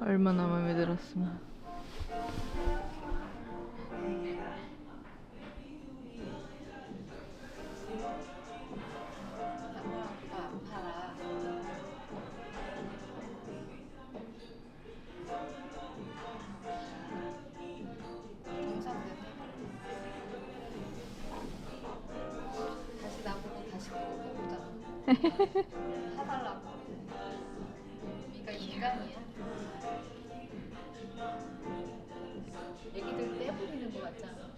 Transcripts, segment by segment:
얼마나 마음에 들었으면. 다시 나보고 다시 해보자. 사달라고. 네가 인간이야. 애기들 떼부리는 거 같잖아.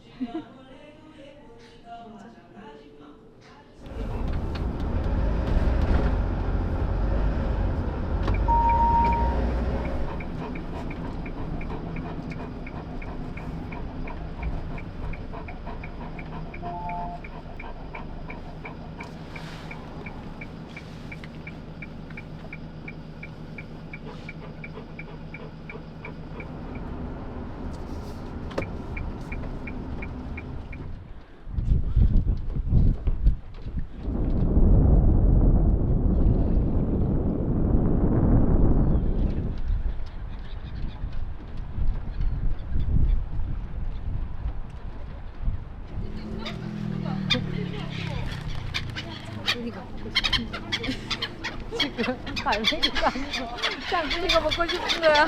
지금 갈매기가 아니고 장준이가 먹고 싶은 거야.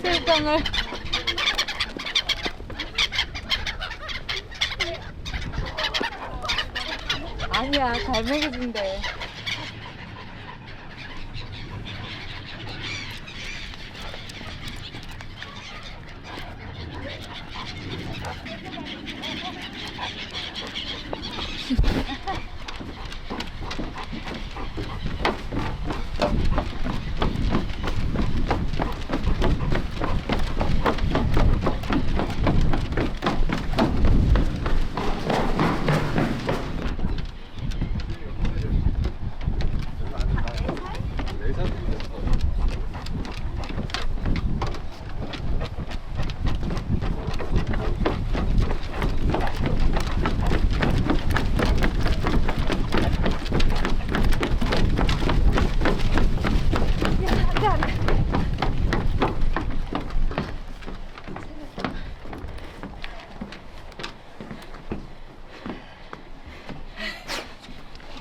새우깡을. 아니야, 갈매기인데.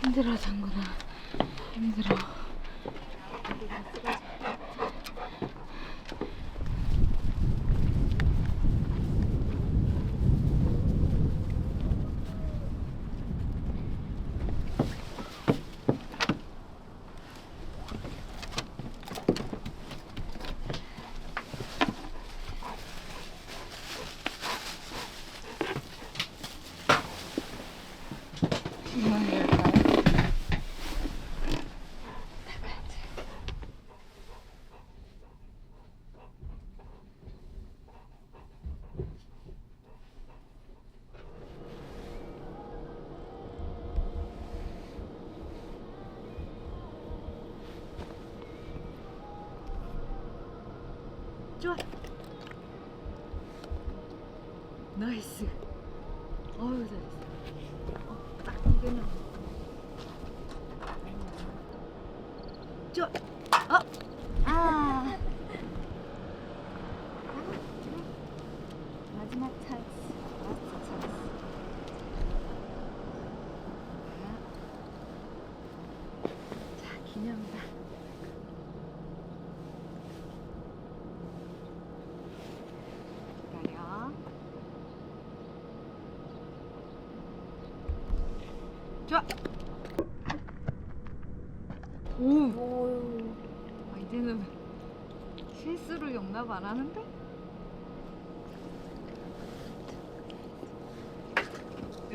힘들어, 장군아. 힘들어. 이건 될까요? 좋아. 나이스. 어우, 잘했어. 딱 이거는. 좋아. 아. 마지막 찬스. 라스트 찬스. 자, 기념이다. 기다려. 좋아. 오. 오. 아, 이제는 실수를 용납 안 하는데?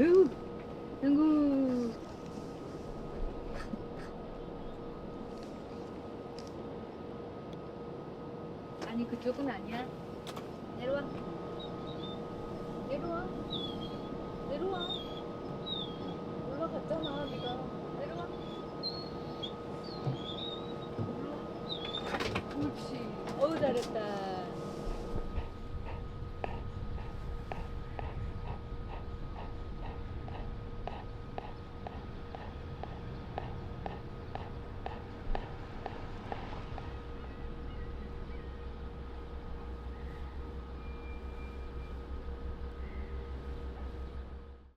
으우. 아이고. 아니 그쪽은 아니야. 내려와. 내려와. 내려와. 올라갔잖아 네가. 내려와. 그렇지. 어우 잘했다.